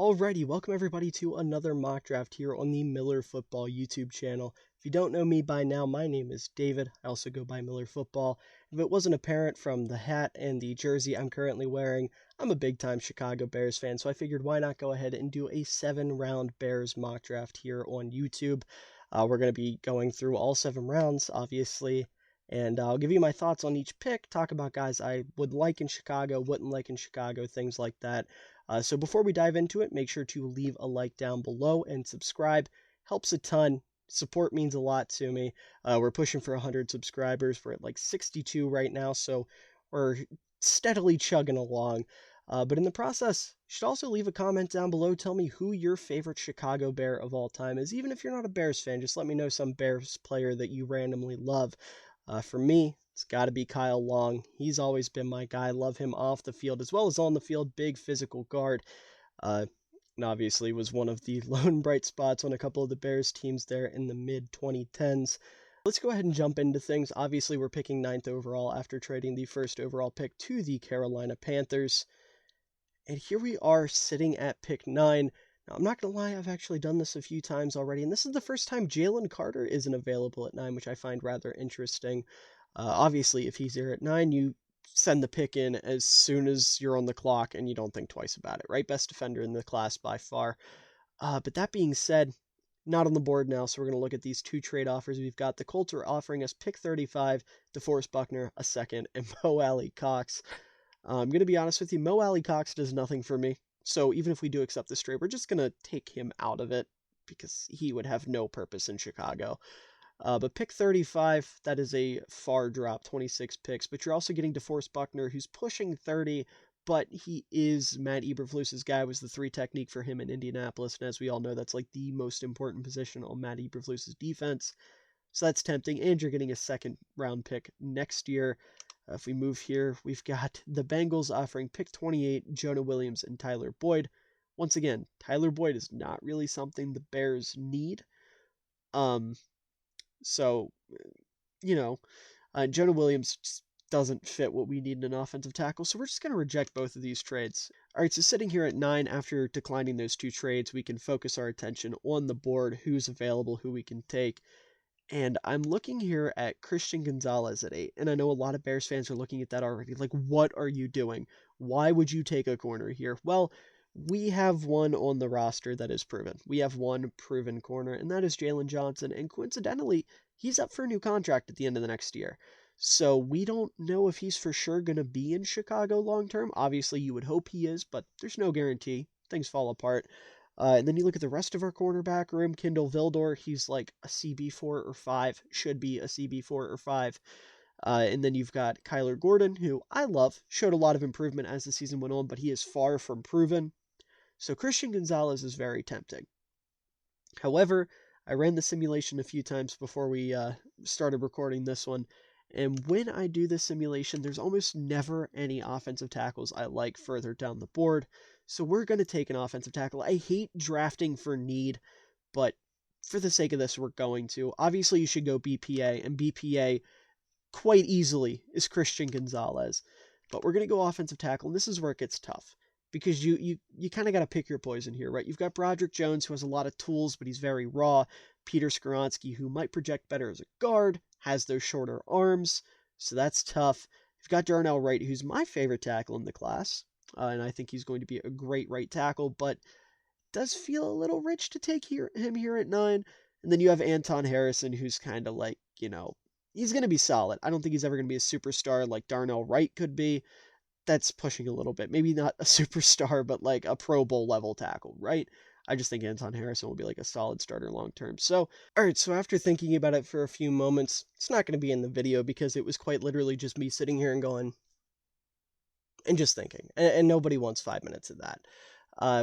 Alrighty, welcome everybody to another mock draft here on the MillerFootball YouTube channel. If you don't know me by now, my name is David. I also go by MillerFootball. If it wasn't apparent from the hat and the jersey I'm currently wearing, I'm a big-time Chicago Bears fan, so I figured why not go ahead and do a 7-round Bears mock draft here on YouTube. We're going to be going through all 7 rounds, obviously, and I'll give you my thoughts on each pick, talk about guys I would like in Chicago, wouldn't like in Chicago, things like that. So before we dive into it, make sure to leave a like down below and subscribe. Helps a ton. Support means a lot to me. We're pushing for 100 subscribers. We're at like 62 right now, so we're steadily chugging along. But in the process, you should also leave a comment down below. Tell me who your favorite Chicago Bear of all time is. Even if you're not a Bears fan, just let me know some Bears player that you randomly love. For me, it's got to be Kyle Long. He's always been my guy. Love him off the field as well as on the field. Big physical guard. And obviously was one of the lone bright spots on a couple of the Bears teams there in the mid-2010s. Let's go ahead and jump into things. Obviously, we're picking 9th overall after trading the 1st overall pick to the Carolina Panthers. And here we are sitting at pick 9. Now, I'm not going to lie, I've actually done this a few times already, and this is the first time Jalen Carter isn't available at 9, which I find rather interesting. Obviously, if he's there at 9, you send the pick in as soon as you're on the clock, and you don't think twice about it, right? Best defender in the class by far. But that being said, not on the board now, so we're going to look at these 2 trade offers. We've got the Colts are offering us pick 35, DeForest Buckner, a second, and Mo Alley-Cox. I'm going to be honest with you, Mo Alley-Cox does nothing for me. So even if we do accept this trade, we're just going to take him out of it because he would have no purpose in Chicago. But pick 35, that is a far drop, 26 picks. But you're also getting DeForest Buckner, who's pushing 30, but he is Matt Eberflus's guy. Was the 3 technique for him in Indianapolis. And as we all know, that's like the most important position on Matt Eberflus's defense. So that's tempting. And you're getting a 2nd round pick next year. If we move here, we've got the Bengals offering pick 28, Jonah Williams and Tyler Boyd. Once again, Tyler Boyd is not really something the Bears need. So, Jonah Williams just doesn't fit what we need in an offensive tackle, so we're just going to reject both of these trades. All right, so sitting here at 9, after declining those 2 trades, we can focus our attention on the board, who's available, who we can take. And I'm looking here at Christian Gonzalez at 8, and I know a lot of Bears fans are looking at that already. Like, what are you doing? Why would you take a corner here? Well, we have one on the roster that is proven. We have one proven corner, and that is Jalen Johnson. And coincidentally, he's up for a new contract at the end of the next year. So we don't know if he's for sure going to be in Chicago long term. Obviously, you would hope he is, but there's no guarantee. Things fall apart. And then you look at the rest of our cornerback room, Kindle Vildor, he's like a CB4 or 5, should be a CB4 or 5. And then you've got Kyler Gordon, who I love, showed a lot of improvement as the season went on, but he is far from proven. So Christian Gonzalez is very tempting. However, I ran the simulation a few times before we started recording this one, and when I do this simulation, there's almost never any offensive tackles I like further down the board. So we're going to take an offensive tackle. I hate drafting for need, but for the sake of this, we're going to. Obviously, you should go BPA, and BPA quite easily is Christian Gonzalez. But we're going to go offensive tackle, and this is where it gets tough. Because you kind of got to pick your poison here, right? You've got Broderick Jones, who has a lot of tools, but he's very raw. Peter Skoronski, who might project better as a guard, has those shorter arms, so that's tough. You've got Darnell Wright, who's my favorite tackle in the class, and I think he's going to be a great right tackle, but does feel a little rich to take him here at 9. And then you have Anton Harrison, who's kind of like, he's going to be solid. I don't think he's ever going to be a superstar like Darnell Wright could be. That's pushing a little bit. Maybe not a superstar, but like a Pro Bowl level tackle, right? I just think Anton Harrison will be like a solid starter long term. So, all right, so after thinking about it for a few moments, it's not going to be in the video because it was quite literally just me sitting here and going, and just thinking. And nobody wants 5 minutes of that.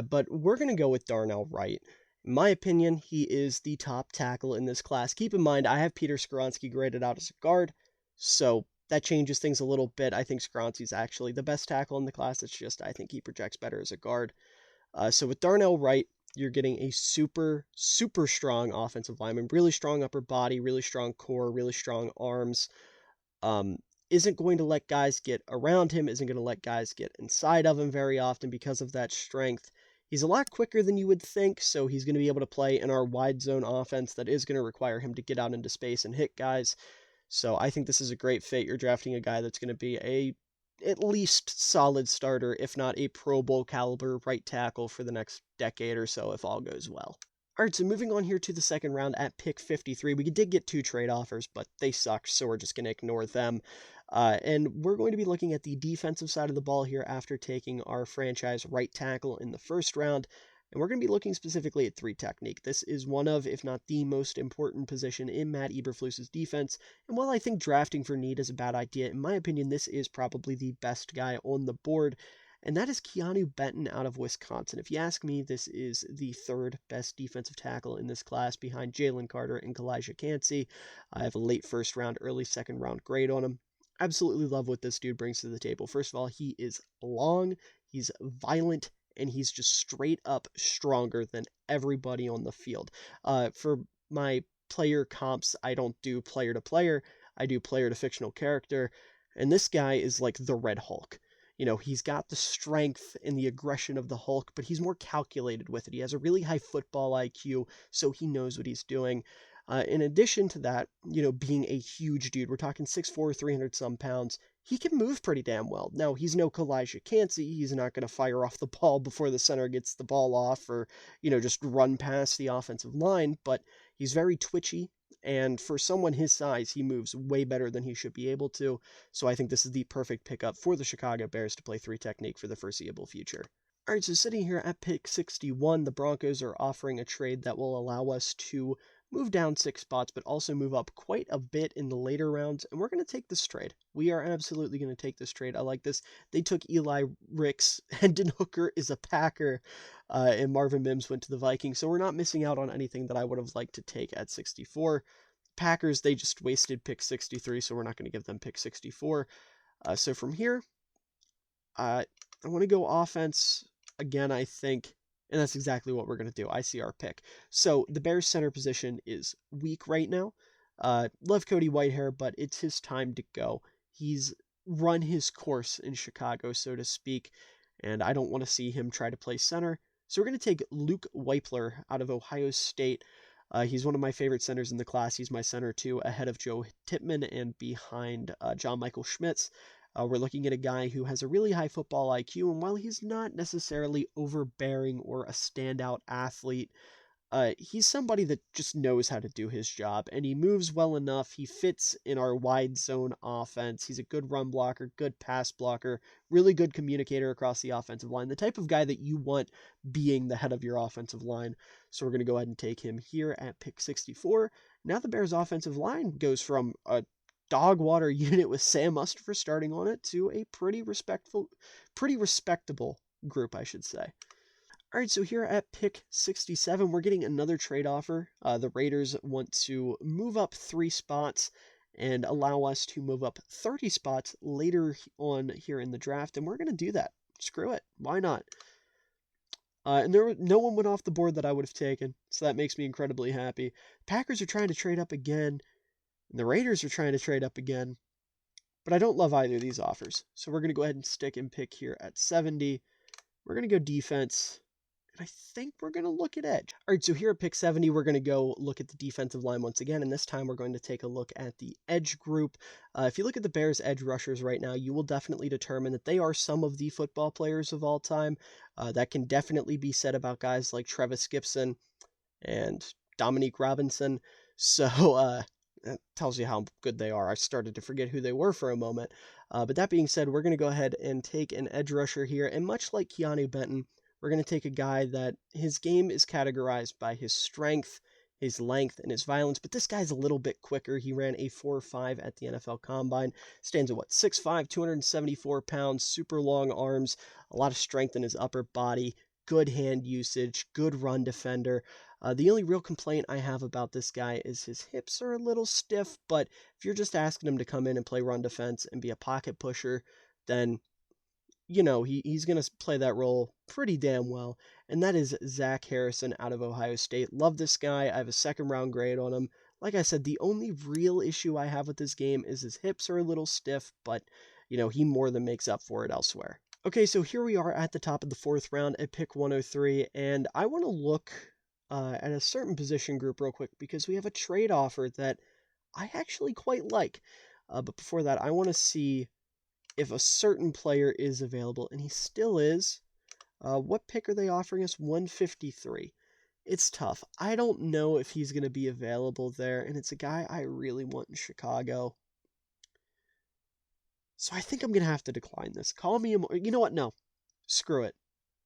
But we're going to go with Darnell Wright. In my opinion, he is the top tackle in this class. Keep in mind, I have Peter Skoronski graded out as a guard, so that changes things a little bit. I think Skoronski's actually the best tackle in the class. It's just I think he projects better as a guard. So with Darnell Wright, you're getting a super, super strong offensive lineman. Really strong upper body, really strong core, really strong arms. Isn't going to let guys get around him, isn't going to let guys get inside of him very often because of that strength. He's a lot quicker than you would think, so he's going to be able to play in our wide zone offense that is going to require him to get out into space and hit guys. So I think this is a great fit. You're drafting a guy that's going to be a at least solid starter, if not a Pro Bowl caliber right tackle for the next decade or so if all goes well. All right, so moving on here to the second round at pick 53, we did get 2 trade offers, but they sucked, so we're just going to ignore them. And we're going to be looking at the defensive side of the ball here after taking our franchise right tackle in the first round. And we're going to be looking specifically at 3 technique. This is one of, if not the most important position in Matt Eberflus's defense. And while I think drafting for need is a bad idea, in my opinion, this is probably the best guy on the board. And that is Keanu Benton out of Wisconsin. If you ask me, this is the 3rd best defensive tackle in this class behind Jalen Carter and Kalijah Cansey. I have a late first round, early second round grade on him. Absolutely love what this dude brings to the table. First of all, he is long, he's violent, and he's just straight up stronger than everybody on the field. For my player comps, I don't do player to player, I do player to fictional character, and this guy is like the Red Hulk. You know, he's got the strength and the aggression of the Hulk, but he's more calculated with it. He has a really high football IQ, so he knows what he's doing. In addition to that, you know, being a huge dude, we're talking 6'4", 300 some pounds, he can move pretty damn well. Now, he's no Kalijah Cansey. He's not going to fire off the ball before the center gets the ball off or, you know, just run past the offensive line, but he's very twitchy. And for someone his size, he moves way better than he should be able to. So I think this is the perfect pickup for the Chicago Bears to play 3 technique for the foreseeable future. All right, so sitting here at pick 61, the Broncos are offering a trade that will allow us to move down 6 spots, but also move up quite a bit in the later rounds. And we're going to take this trade. We are absolutely going to take this trade. I like this. They took Eli Ricks. Hendon Hooker is a Packer. And Marvin Mims went to the Vikings. So we're not missing out on anything that I would have liked to take at 64. Packers, they just wasted pick 63, so we're not going to give them pick 64. So from here, I want to go offense again, I think, and that's exactly what we're going to do. I see our pick. So the Bears center position is weak right now. Love Cody Whitehair, but it's his time to go. He's run his course in Chicago, so to speak, and I don't want to see him try to play center. So we're going to take Luke Weipler out of Ohio State. He's one of my favorite centers in the class. He's my center too, ahead of Joe Tippmann and behind John Michael Schmitz. We're looking at a guy who has a really high football IQ, and while he's not necessarily overbearing or a standout athlete, he's somebody that just knows how to do his job, and he moves well enough. He fits in our wide zone offense. He's a good run blocker, good pass blocker, really good communicator across the offensive line, the type of guy that you want being the head of your offensive line. So we're going to go ahead and take him here at pick 64. Now the Bears' offensive line goes from a dog water unit with Sam Mustipher starting on it to a pretty respectable group, I should say. All right, so here at pick 67, we're getting another trade offer. The Raiders want to move up 3 spots and allow us to move up 30 spots later on here in the draft, and we're going to do that. Screw it. Why not? And no one went off the board that I would have taken, so that makes me incredibly happy. Packers are trying to trade up again, and the Raiders are trying to trade up again, but I don't love either of these offers. So we're going to go ahead and stick and pick here at 70. We're going to go defense. I think we're going to look at edge. All right, so here at pick 70, we're going to go look at the defensive line once again, and this time we're going to take a look at the edge group. If you look at the Bears' edge rushers right now, you will definitely determine that they are some of the football players of all time. That can definitely be said about guys like Trevis Gibson and Dominique Robinson. So that tells you how good they are. I started to forget who they were for a moment. But that being said, we're going to go ahead and take an edge rusher here, and much like Keanu Benton, we're going to take a guy that his game is categorized by his strength, his length, and his violence, but this guy's a little bit quicker. He ran a 4.5 at the NFL Combine, stands at 6'5", 274 pounds, super long arms, a lot of strength in his upper body, good hand usage, good run defender. The only real complaint I have about this guy is his hips are a little stiff, but if you're just asking him to come in and play run defense and be a pocket pusher, then you know, he's going to play that role pretty damn well, and that is Zach Harrison out of Ohio State. Love this guy. I have a second-round grade on him. Like I said, the only real issue I have with this game is his hips are a little stiff, but, you know, he more than makes up for it elsewhere. Okay, so here we are at the top of the 4th round at pick 103, and I want to look at a certain position group real quick because we have a trade offer that I actually quite like. But before that, I want to see if a certain player is available, and he still is. What pick are they offering us? 153. It's tough. I don't know if he's going to be available there, and it's a guy I really want in Chicago. So I think I'm going to have to decline this. Call me you know what? No. Screw it.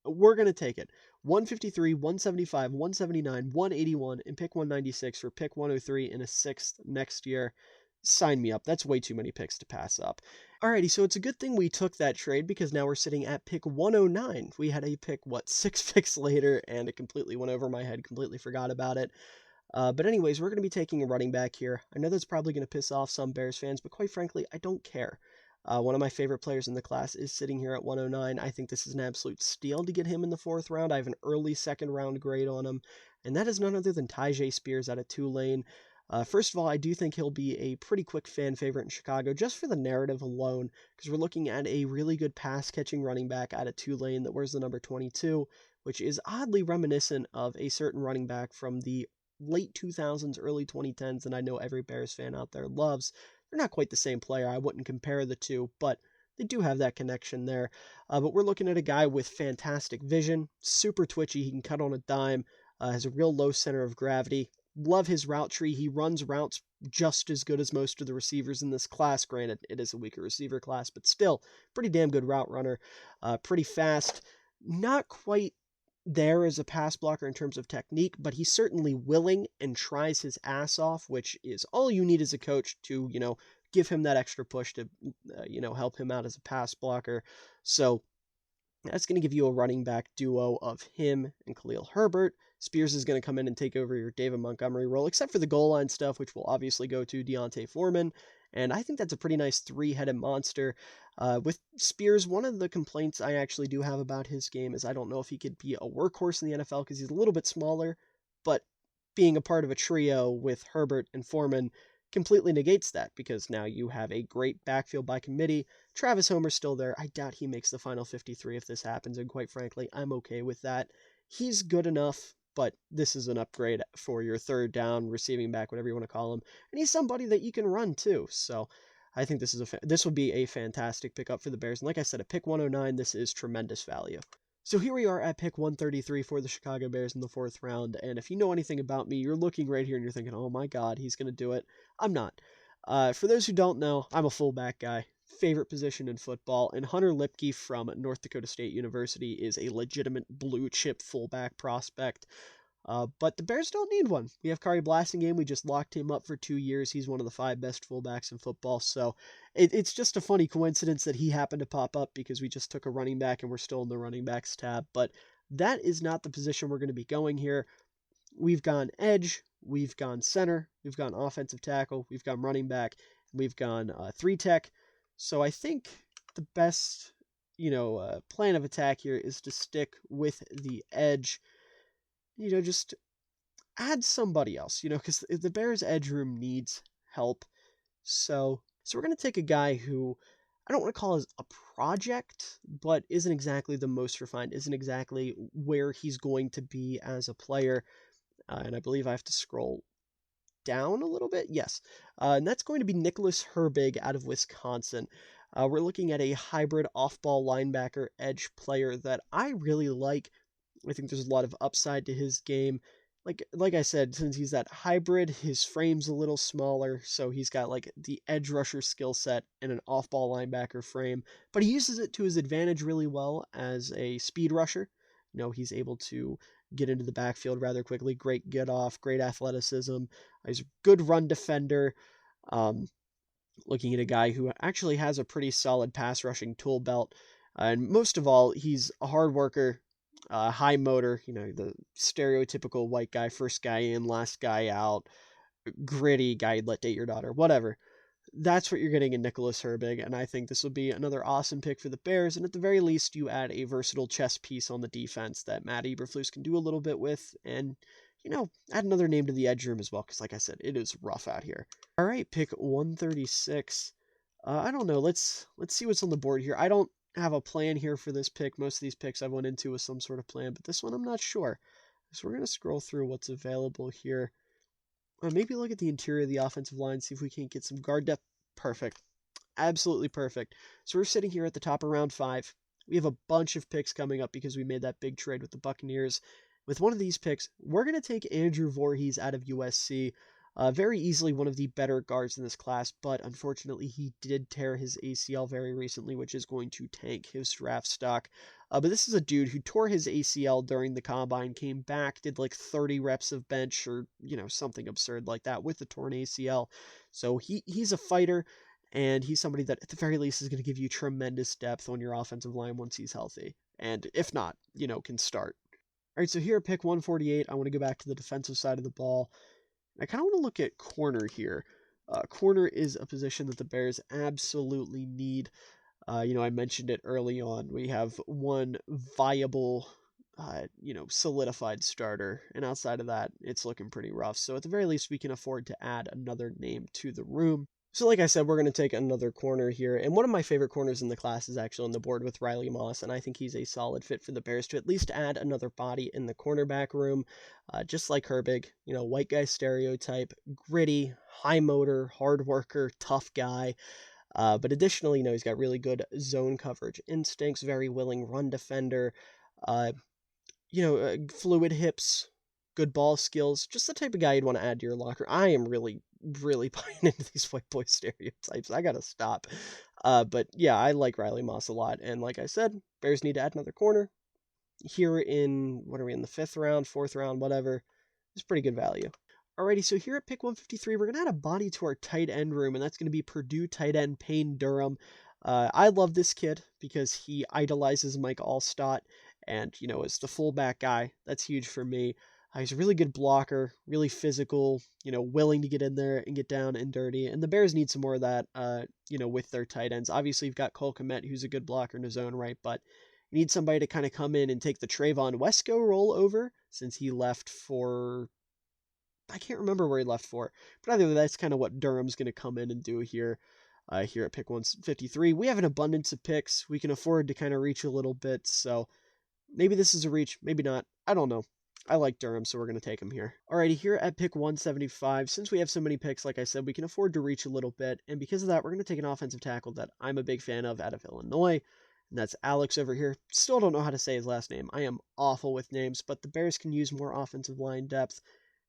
We're going to take it. 153, 175, 179, 181, and pick 196 for pick 103 in a 6th next year. Sign me up. That's way too many picks to pass up. Alrighty, so it's a good thing we took that trade because now we're sitting at pick 109. We had a pick, 6 picks later, and it completely went over my head, completely forgot about it. But anyways, we're going to be taking a running back here. I know that's probably going to piss off some Bears fans, but quite frankly, I don't care. One of my favorite players in the class is sitting here at 109. I think this is an absolute steal to get him in the 4th round. I have an early 2nd round grade on him, and that is none other than Tyjae Spears out of Tulane. First of all, I do think he'll be a pretty quick fan favorite in Chicago just for the narrative alone, because we're looking at a really good pass-catching running back out of Tulane that wears the number 22, which is oddly reminiscent of a certain running back from the late 2000s, early 2010s that I know every Bears fan out there loves. They're not quite the same player. I wouldn't compare the two, but they do have that connection there. But we're looking at a guy with fantastic vision, super twitchy. He can cut on a dime, has a real low center of gravity. Love his route tree. He runs routes just as good as most of the receivers in this class. Granted, it is a weaker receiver class, but still, pretty damn good route runner. Pretty fast. Not quite there as a pass blocker in terms of technique, but he's certainly willing and tries his ass off, which is all you need as a coach to, give him that extra push to, help him out as a pass blocker. So that's going to give you a running back duo of him and Khalil Herbert. Spears is going to come in and take over your David Montgomery role, except for the goal line stuff, which will obviously go to Deontay Foreman. And I think that's a pretty nice 3-headed monster. With Spears, one of the complaints I actually do have about his game is I don't know if he could be a workhorse in the NFL because he's a little bit smaller, but being a part of a trio with Herbert and Foreman completely negates that because now you have a great backfield by committee. Travis Homer's still there. I doubt he makes the final 53 if this happens, and quite frankly, I'm okay with that. He's good enough, but this is an upgrade for your 3rd down receiving back, whatever you want to call him, and he's somebody that you can run too. So I think this would be a fantastic pickup for the Bears. And like I said, at pick 109, this is tremendous value. So here we are at pick 133 for the Chicago Bears in the 4th round, and if you know anything about me, you're looking right here and you're thinking, oh my god, he's going to do it. I'm not. For those who don't know, I'm a fullback guy. Favorite position in football, and Hunter Lipke from North Dakota State University is a legitimate blue-chip fullback prospect. But the Bears don't need one. We have Kari Blasingame. We just locked him up for 2 years. He's one of the 5 best fullbacks in football. So it's just a funny coincidence that he happened to pop up because we just took a running back and we're still in the running backs tab. But that is not the position we're going to be going here. We've gone edge. We've gone center. We've gone offensive tackle. We've gone running back. We've gone 3-tech. So I think the best, plan of attack here is to stick with the edge. Just add somebody else, because the Bears' edge room needs help. So we're going to take a guy who I don't want to call as a project, but isn't exactly the most refined, isn't exactly where he's going to be as a player. And I believe I have to scroll down a little bit. Yes. And that's going to be Nicholas Herbig out of Wisconsin. We're looking at a hybrid off-ball linebacker edge player that I really like. I think there's a lot of upside to his game. Like I said, since he's that hybrid, his frame's a little smaller, so he's got the edge rusher skill set and an off-ball linebacker frame, but he uses it to his advantage really well as a speed rusher. He's able to get into the backfield rather quickly, great get off, great athleticism. He's a good run defender. Looking at a guy who actually has a pretty solid pass rushing tool belt, and most of all, he's a hard worker. High motor, the stereotypical white guy, first guy in, last guy out, gritty guy you'd let date your daughter, whatever. That's what you're getting in Nicholas Herbig, and I think this would be another awesome pick for the Bears, and at the very least, you add a versatile chess piece on the defense that Matt Eberflus can do a little bit with, and, add another name to the edge room as well, because like I said, it is rough out here. All right, pick 136. I don't know, let's see what's on the board here. I don't have a plan here for this pick. Most of these picks I went into with some sort of plan, but this one I'm not sure. So we're going to scroll through what's available here. Maybe look at the interior of the offensive line, see if we can't get some guard depth. Perfect. Absolutely perfect. So we're sitting here at the top of round 5. We have a bunch of picks coming up because we made that big trade with the Buccaneers. With one of these picks, we're going to take Andrew Voorhees out of USC. Very easily one of the better guards in this class, but unfortunately he did tear his ACL very recently, which is going to tank his draft stock. But this is a dude who tore his ACL during the combine, came back, did like 30 reps of bench or, something absurd like that with the torn ACL. So he's a fighter, and he's somebody that at the very least is going to give you tremendous depth on your offensive line once he's healthy. And if not, can start. All right, so here at pick 148, I want to go back to the defensive side of the ball. I kind of want to look at corner here. Corner is a position that the Bears absolutely need. I mentioned it early on. We have one viable, solidified starter, and outside of that, it's looking pretty rough. So at the very least, we can afford to add another name to the room. So like I said, we're going to take another corner here. And one of my favorite corners in the class is actually on the board with Riley Moss, and I think he's a solid fit for the Bears to at least add another body in the cornerback room. Just like Herbig, white guy stereotype, gritty, high motor, hard worker, tough guy. But additionally, he's got really good zone coverage instincts, very willing run defender, fluid hips, good ball skills, just the type of guy you'd want to add to your locker. I am really buying into these white boy stereotypes. I gotta stop. But yeah, I like Riley Moss a lot. And like I said, Bears need to add another corner. Here in, what are we in, the 5th round, 4th round, whatever. It's pretty good value. Alrighty, so here at pick 153, we're going to add a body to our tight end room, and that's going to be Purdue tight end Payne Durham. I love this kid because he idolizes Mike Allstott, and, is the fullback guy. That's huge for me. He's a really good blocker, really physical, willing to get in there and get down and dirty. And the Bears need some more of that, with their tight ends. Obviously, you've got Cole Kmet, who's a good blocker in his own right, but you need somebody to kind of come in and take the Trayvon Wesco role over since he left for... I can't remember where he left for, but either way, that's kind of what Durham's going to come in and do here. Here at pick 153, we have an abundance of picks. We can afford to kind of reach a little bit, so maybe this is a reach, maybe not. I don't know. I like Durham, so we're going to take him here. Alrighty, here at pick 175, since we have so many picks, like I said, we can afford to reach a little bit, and because of that, we're going to take an offensive tackle that I'm a big fan of out of Illinois, and that's Alex over here. Still don't know how to say his last name. I am awful with names, but the Bears can use more offensive line depth.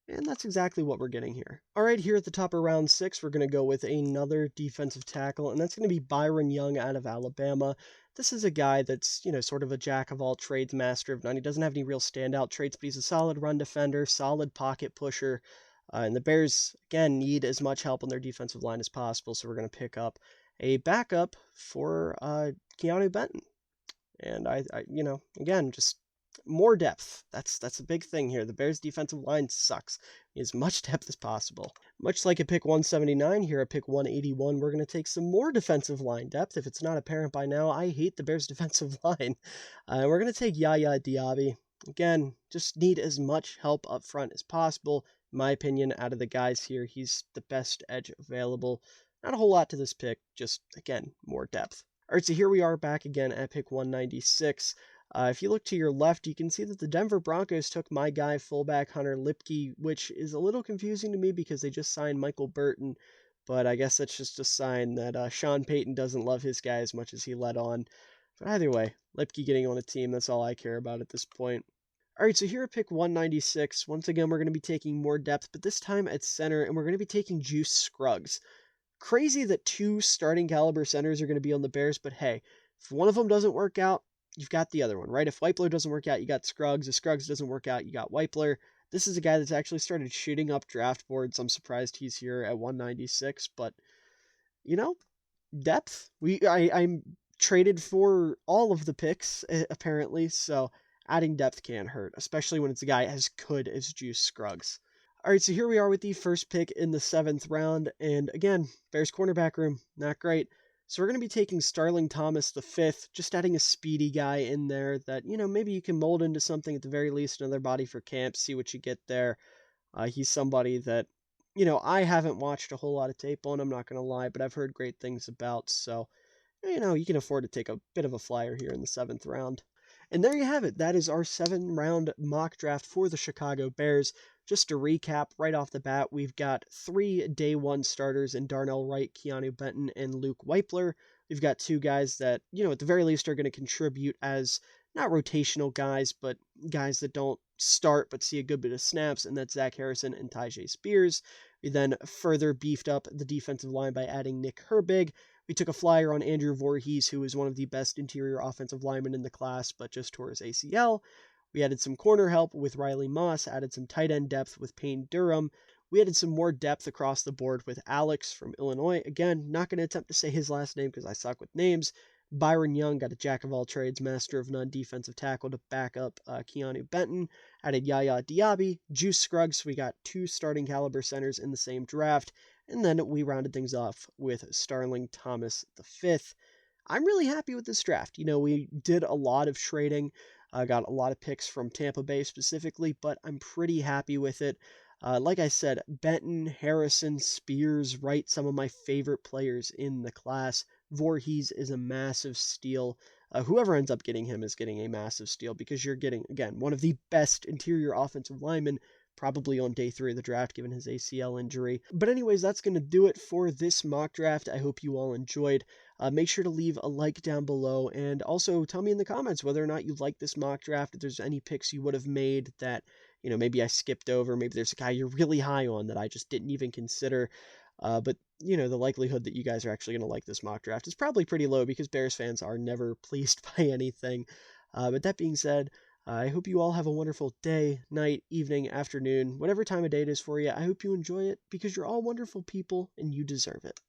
And that's exactly what we're getting here. All right, here at the top of round 6, we're going to go with another defensive tackle, and that's going to be Byron Young out of Alabama. This is a guy that's, sort of a jack of all trades, master of none. He doesn't have any real standout traits, but he's a solid run defender, solid pocket pusher. And the Bears, again, need as much help on their defensive line as possible, so we're going to pick up a backup for Keanu Benton. And again, just more depth. That's a big thing here. The Bears' defensive line sucks. As much depth as possible. Much like at pick 179, here at pick 181, we're going to take some more defensive line depth. If it's not apparent by now, I hate the Bears' defensive line. We're going to take Yaya Diaby. Again, just need as much help up front as possible. In my opinion, out of the guys here, he's the best edge available. Not a whole lot to this pick, just, again, more depth. All right, so here we are back again at pick 196. If you look to your left, you can see that the Denver Broncos took my guy, fullback Hunter Lipke, which is a little confusing to me because they just signed Michael Burton, but I guess that's just a sign that Sean Payton doesn't love his guy as much as he let on. But either way, Lipke getting on a team, that's all I care about at this point. All right, so here at pick 196, once again, we're going to be taking more depth, but this time at center, and we're going to be taking Juice Scruggs. Crazy that 2 starting caliber centers are going to be on the Bears, but hey, if one of them doesn't work out, you've got the other one, right? If Weipler doesn't work out, you got Scruggs. If Scruggs doesn't work out, you got Weipler. This is a guy that's actually started shooting up draft boards. I'm surprised he's here at 196, but, depth. I'm traded for all of the picks, apparently, so adding depth can't hurt, especially when it's a guy as good as Juice Scruggs. All right, so here we are with the first pick in the 7th round, and again, Bears cornerback room, not great. So we're going to be taking Starling Thomas the 5th, just adding a speedy guy in there that, maybe you can mold into something at the very least, another body for camp, see what you get there. He's somebody that, I haven't watched a whole lot of tape on, I'm not going to lie, but I've heard great things about, so you can afford to take a bit of a flyer here in the 7th round. And there you have it. That is our 7-round mock draft for the Chicago Bears. Just to recap right off the bat, we've got 3 day 1 starters in Darnell Wright, Keanu Benton, and Luke Weipler. We've got 2 guys that, at the very least are going to contribute as not rotational guys, but guys that don't start but see a good bit of snaps, and that's Zach Harrison and Tyjae Spears. We then further beefed up the defensive line by adding Nick Herbig. We took a flyer on Andrew Voorhees, who is one of the best interior offensive linemen in the class, but just tore his ACL. We added some corner help with Riley Moss, added some tight end depth with Payne Durham. We added some more depth across the board with Alex from Illinois. Again, not going to attempt to say his last name because I suck with names. Byron Young got a jack of all trades, master of none defensive tackle to back up Keanu Benton. Added Yaya Diaby, Juice Scruggs. We got 2 starting caliber centers in the same draft. And then we rounded things off with Starling Thomas V. I'm really happy with this draft. We did a lot of trading. Got a lot of picks from Tampa Bay specifically, but I'm pretty happy with it. Like I said, Benton, Harrison, Spears, Wright, some of my favorite players in the class. Voorhees is a massive steal. Whoever ends up getting him is getting a massive steal because you're getting, again, one of the best interior offensive linemen probably on day 3 of the draft, given his ACL injury. But anyways, that's going to do it for this mock draft. I hope you all enjoyed. Make sure to leave a like down below, and also tell me in the comments whether or not you like this mock draft, if there's any picks you would have made that, maybe I skipped over. Maybe there's a guy you're really high on that I just didn't even consider. But, the likelihood that you guys are actually going to like this mock draft is probably pretty low because Bears fans are never pleased by anything. But that being said, I hope you all have a wonderful day, night, evening, afternoon, whatever time of day it is for you. I hope you enjoy it because you're all wonderful people and you deserve it.